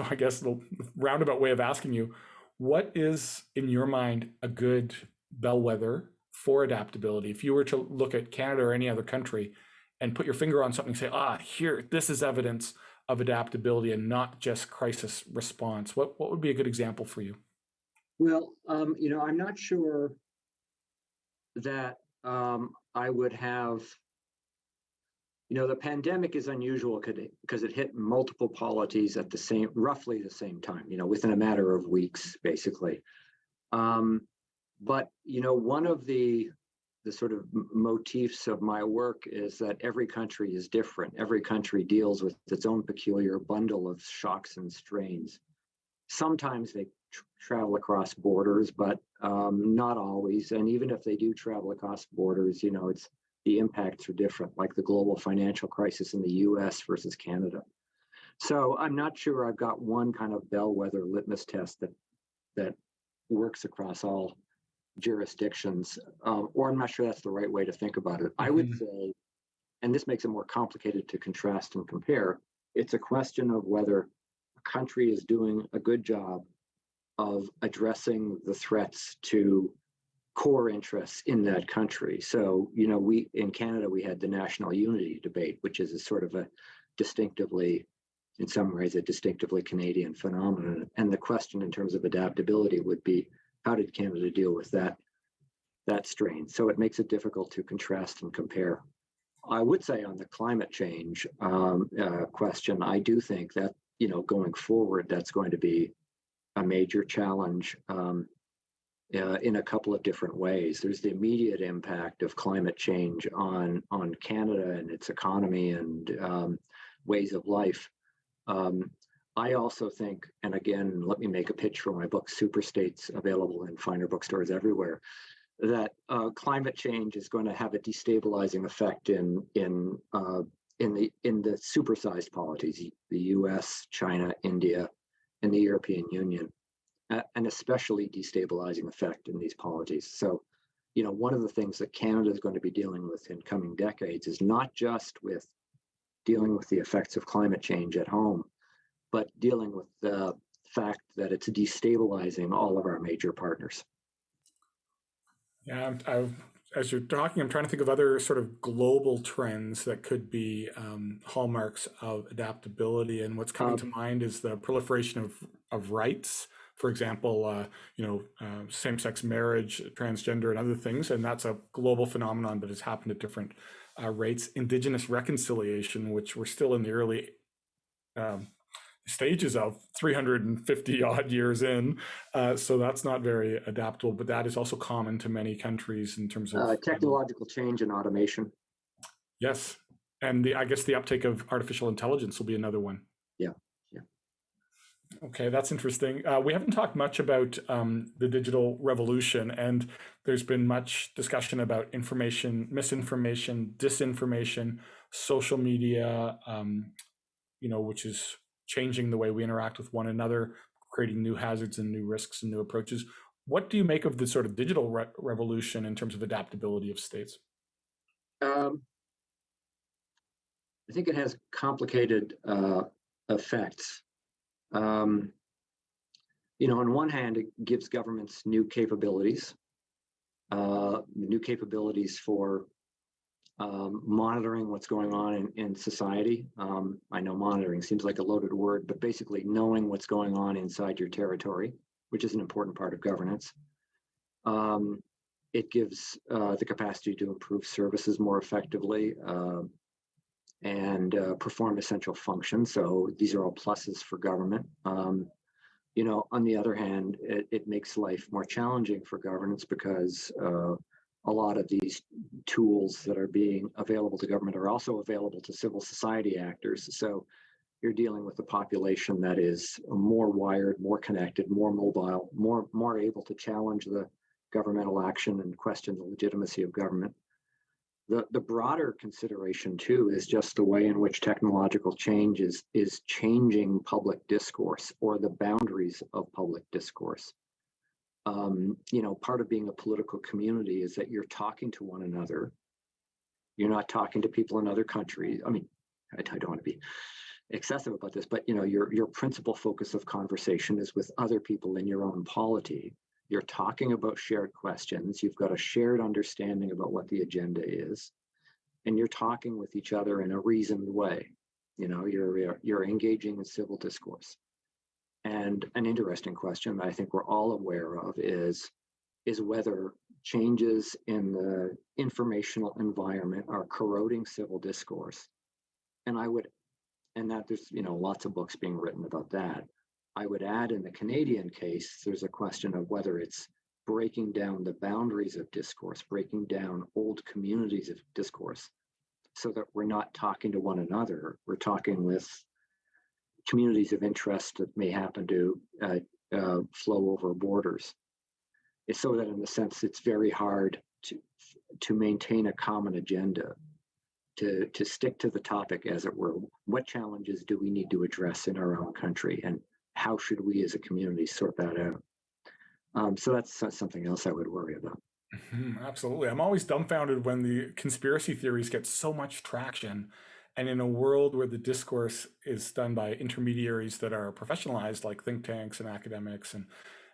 I guess the roundabout way of asking you, what is in your mind a good bellwether for adaptability? If you were to look at Canada or any other country and put your finger on something, say, here, this is evidence of adaptability and not just crisis response, what would be a good example for you? Well, I'm not sure that I would have, the pandemic is unusual because it hit multiple polities at roughly the same time, within a matter of weeks, basically. But, one of the sort of motifs of my work is that every country is different. Every country deals with its own peculiar bundle of shocks and strains. Sometimes they travel across borders, but not always. And even if they do travel across borders, the impacts are different, like the global financial crisis in the US versus Canada. So I'm not sure I've got one kind of bellwether litmus test that works across all jurisdictions, or I'm not sure that's the right way to think about it. I would say, and this makes it more complicated to contrast and compare, it's a question of whether a country is doing a good job of addressing the threats to core interests in that country. So, we in Canada, we had the national unity debate, which is a sort of in some ways, a distinctively Canadian phenomenon. And the question in terms of adaptability would be, how did Canada deal with that strain? So it makes it difficult to contrast and compare. I would say on the climate change question, I do think that, going forward, that's going to be a major challenge in a couple of different ways. There's the immediate impact of climate change on Canada and its economy and ways of life. I also think, and again, let me make a pitch for my book, Superstates, available in finer bookstores everywhere, that climate change is going to have a destabilizing effect in in the supersized polities, the U.S., China, India, and the European Union, an especially destabilizing effect in these polities. So, one of the things that Canada is going to be dealing with in coming decades is not just with dealing with the effects of climate change at home, but dealing with the fact that it's destabilizing all of our major partners. Yeah, as you're talking, I'm trying to think of other sort of global trends that could be hallmarks of adaptability. And what's coming to mind is the proliferation of rights. For example, same-sex marriage, transgender, and other things. And that's a global phenomenon that has happened at different rates. Indigenous reconciliation, which we're still in the early stages of 350 odd years in. So that's not very adaptable, but that is also common to many countries in terms of technological change and automation. Yes. And I guess the uptake of artificial intelligence will be another one. Yeah. Okay, that's interesting. We haven't talked much about the digital revolution, and there's been much discussion about information, misinformation, disinformation, social media, which is changing the way we interact with one another, creating new hazards and new risks and new approaches. What do you make of the sort of digital revolution in terms of adaptability of states? I think it has complicated effects. On one hand, it gives governments new capabilities for monitoring what's going on in society. I know monitoring seems like a loaded word, but basically knowing what's going on inside your territory, which is an important part of governance. It gives the capacity to improve services more effectively and perform essential functions. So these are all pluses for government. On the other hand, it makes life more challenging for governance because a lot of these tools that are being available to government are also available to civil society actors. So you're dealing with a population that is more wired, more connected, more mobile, more able to challenge the governmental action and question the legitimacy of government. The broader consideration, too, is just the way in which technological change is changing public discourse or the boundaries of public discourse. Part of being a political community is that you're talking to one another. You're not talking to people in other countries. I mean, I don't want to be excessive about this, but your principal focus of conversation is with other people in your own polity. You're talking about shared questions. You've got a shared understanding about what the agenda is, and you're talking with each other in a reasoned way. You're engaging in civil discourse. And an interesting question that I think we're all aware of is whether changes in the informational environment are corroding civil discourse. And that there's lots of books being written about that. I would add in the Canadian case, there's a question of whether it's breaking down the boundaries of discourse, breaking down old communities of discourse, so that we're not talking to one another. We're talking with communities of interest that may happen to flow over borders. It's so that in a sense, it's very hard to maintain a common agenda, to stick to the topic, as it were. What challenges do we need to address in our own country, and how should we as a community sort that out? So that's something else I would worry about. Absolutely. I'm always dumbfounded when the conspiracy theories get so much traction. And in a world where the discourse is done by intermediaries that are professionalized, like think tanks and academics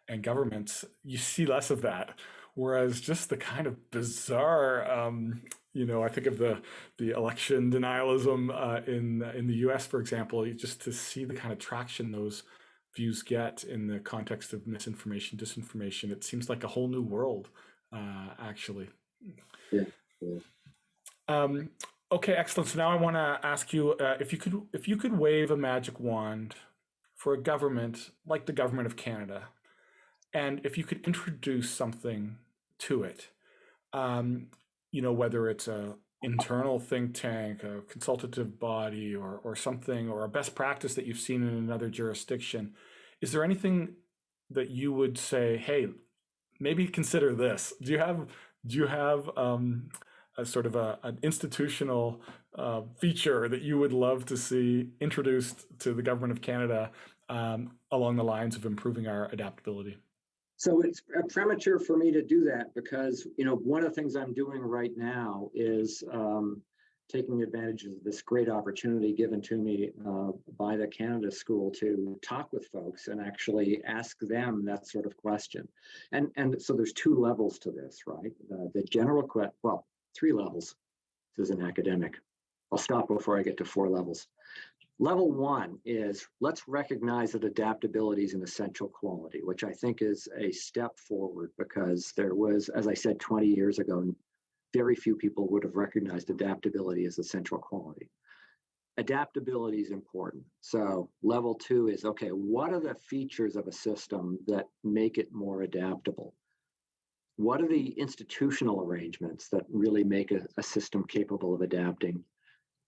and governments, you see less of that. Whereas just the kind of bizarre, I think of the election denialism in the US, for example, just to see the kind of traction those views get in the context of misinformation, disinformation, it seems like a whole new world, actually. Yeah. Okay, excellent. So now I want to ask you if you could wave a magic wand for a government like the government of Canada, and if you could introduce something to it, whether it's a internal think tank, a consultative body, or something, or a best practice that you've seen in another jurisdiction, is there anything that you would say, hey, maybe consider this? Do you have sort of an institutional feature that you would love to see introduced to the government of Canada along the lines of improving our adaptability? So it's premature for me to do that because, one of the things I'm doing right now is taking advantage of this great opportunity given to me by the Canada School to talk with folks and actually ask them that sort of question. And so there's two levels to this, right? The general question, well, three levels. This is an academic. I'll stop before I get to four levels. Level one is let's recognize that adaptability is an essential quality, which I think is a step forward because there was, as I said, 20 years ago, very few people would have recognized adaptability as a central quality. Adaptability is important. So level two is, okay, what are the features of a system that make it more adaptable? What are the institutional arrangements that really make a system capable of adapting?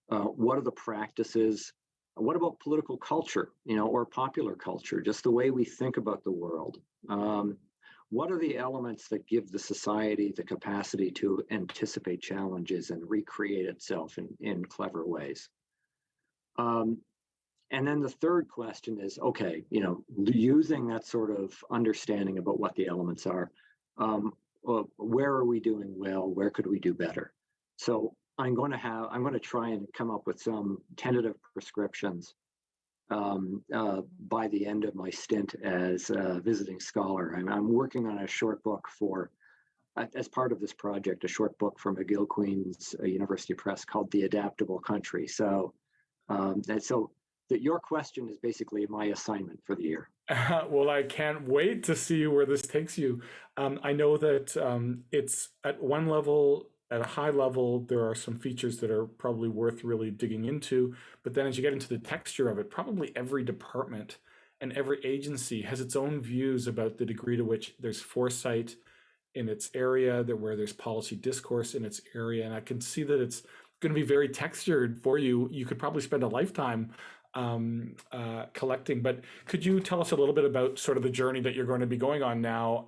What are the practices? What about political culture, or popular culture, just the way we think about the world? What are the elements that give the society the capacity to anticipate challenges and recreate itself in clever ways? And then the third question is, okay, using that sort of understanding about what the elements are, where are we doing well? Where could we do better? So I'm going to try and come up with some tentative prescriptions by the end of my stint as a visiting scholar. I'm working on a short book as part of this project, a short book from McGill Queen's University Press called The Adaptable Country. So that your question is basically my assignment for the year. Well, I can't wait to see where this takes you. I know that it's at one level, at a high level, there are some features that are probably worth really digging into. But then as you get into the texture of it, probably every department and every agency has its own views about the degree to which there's foresight in its area, where there's policy discourse in its area. And I can see that it's going to be very textured for you. You could probably spend a lifetime collecting, but could you tell us a little bit about sort of the journey that you're going to be going on now,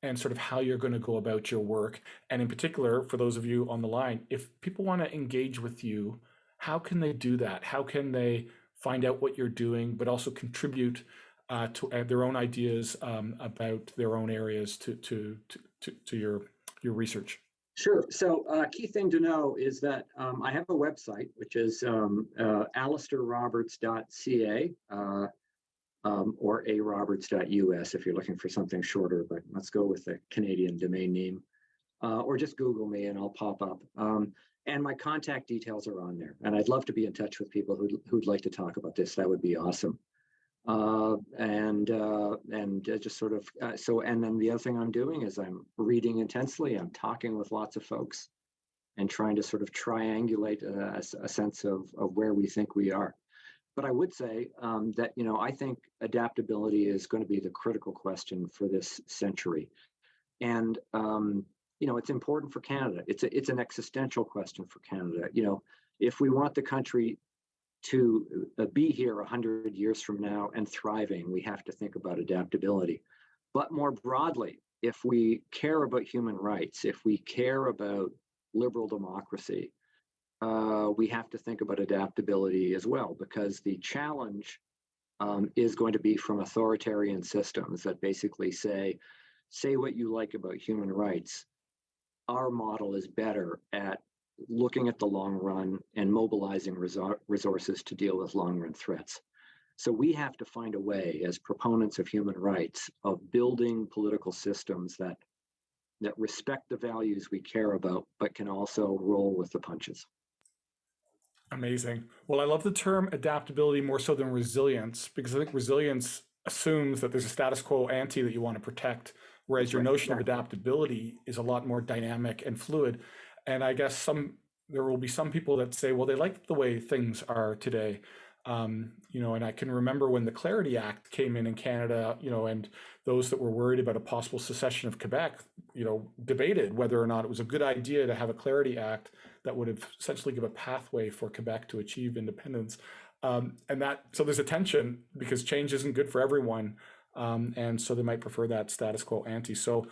and sort of how you're going to go about your work? And in particular, for those of you on the line, if people want to engage with you, how can they do that? How can they find out what you're doing, but also contribute to their own ideas about their own areas to your research? Sure. So key thing to know is that I have a website, which is alasdairroberts.ca or aroberts.us if you're looking for something shorter, but let's go with the Canadian domain name. Or just Google me and I'll pop up. And my contact details are on there. And I'd love to be in touch with people who'd like to talk about this. That would be awesome. And just sort of and then the other thing I'm doing is I'm reading intensely. I'm talking with lots of folks and trying to sort of triangulate a sense of where we think we are. But I would say that I think adaptability is going to be the critical question for this century, and it's important for Canada. It's an existential question for Canada. If we want the country to be here 100 years from now and thriving, we have to think about adaptability. But more broadly, if we care about human rights, if we care about liberal democracy, we have to think about adaptability as well, because the challenge is going to be from authoritarian systems that basically say what you like about human rights. Our model is better at looking at the long run and mobilizing resources to deal with long run threats. So we have to find a way, as proponents of human rights, of building political systems that respect the values we care about, but can also roll with the punches. Amazing. Well, I love the term adaptability more so than resilience, because I think resilience assumes that there's a status quo ante that you want to protect, whereas your notion of adaptability is a lot more dynamic and fluid. And I guess there will be some people that say, well, they like the way things are today. And I can remember when the Clarity Act came in Canada, and those that were worried about a possible secession of Quebec, debated whether or not it was a good idea to have a Clarity Act that would have essentially give a pathway for Quebec to achieve independence. So there's a tension because change isn't good for everyone. And so they might prefer that status quo ante. So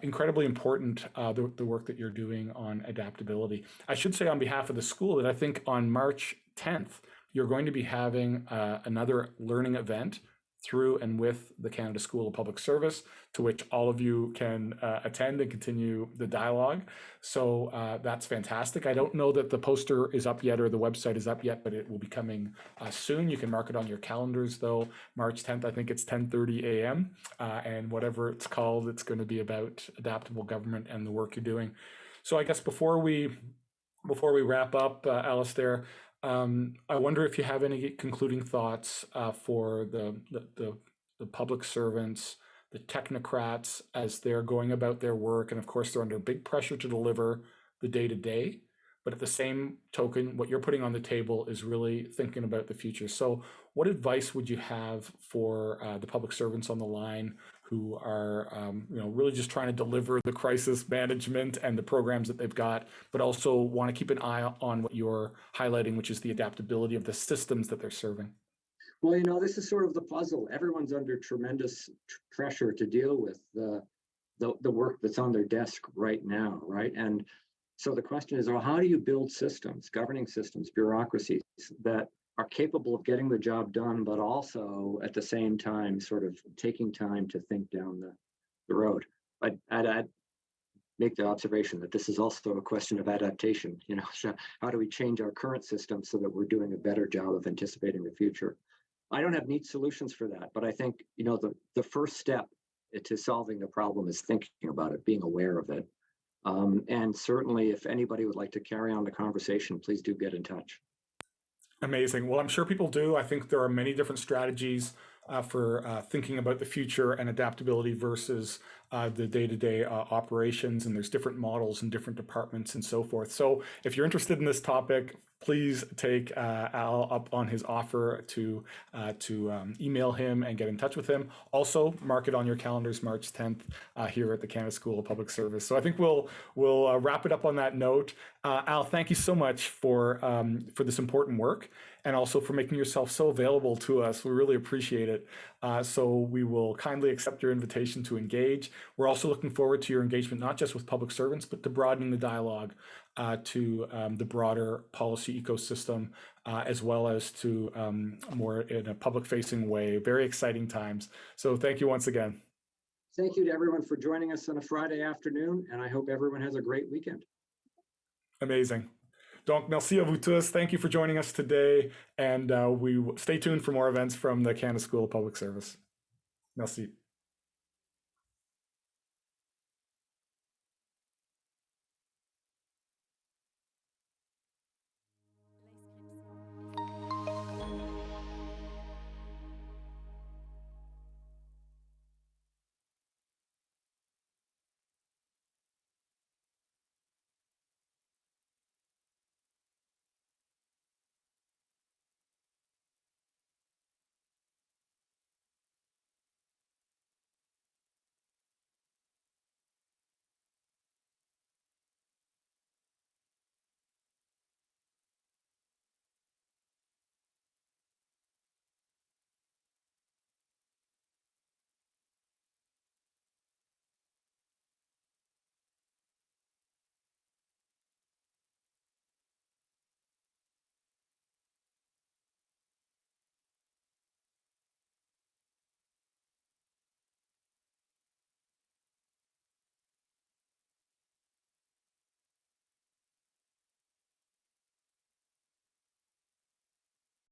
incredibly important, the work that you're doing on adaptability. I should say on behalf of the school that I think on March 10th, you're going to be having another learning event through and with the Canada School of Public Service, to which all of you can attend and continue the dialogue. So that's fantastic. I don't know that the poster is up yet or the website is up yet, but it will be coming soon. You can mark it on your calendars, though. March 10th, I think it's 10:30 a.m. And whatever it's called, it's going to be about adaptable government and the work you're doing. So I guess before we wrap up, Alasdair, I wonder if you have any concluding thoughts for the public servants, the technocrats, as they're going about their work, and of course they're under big pressure to deliver the day to day. But at the same token, what you're putting on the table is really thinking about the future. So, what advice would you have for the public servants on the line who are, really just trying to deliver the crisis management and the programs that they've got, but also want to keep an eye on what you're highlighting, which is the adaptability of the systems that they're serving? Well, this is sort of the puzzle. Everyone's under tremendous pressure to deal with the work that's on their desk right now, right? And so the question is, well, how do you build systems, governing systems, bureaucracies that are capable of getting the job done, but also at the same time sort of taking time to think down the road? I'd make the observation that this is also a question of adaptation. So how do we change our current system so that we're doing a better job of anticipating the future? I don't have neat solutions for that, but I think the first step to solving the problem is thinking about it, being aware of it. And certainly, if anybody would like to carry on the conversation, please do get in touch. Amazing. Well, I'm sure people do. I think there are many different strategies for thinking about the future and adaptability versus the day-to-day operations, and there's different models in different departments and so forth. So if you're interested in this topic, please take Al up on his offer to email him and get in touch with him. Also, mark it on your calendars, March 10th, here at the Canada School of Public Service. So I think we'll wrap it up on that note. Al, thank you so much for this important work, and also for making yourself so available to us. We really appreciate it. So we will kindly accept your invitation to engage. We're also looking forward to your engagement, not just with public servants, but to broadening the dialogue to the broader policy ecosystem, as well as to more in a public-facing way. Very exciting times. So thank you once again. Thank you to everyone for joining us on a Friday afternoon, and I hope everyone has a great weekend. Amazing. Donc, merci à vous tous. Thank you for joining us today, and we stay tuned for more events from the Canada School of Public Service. Merci.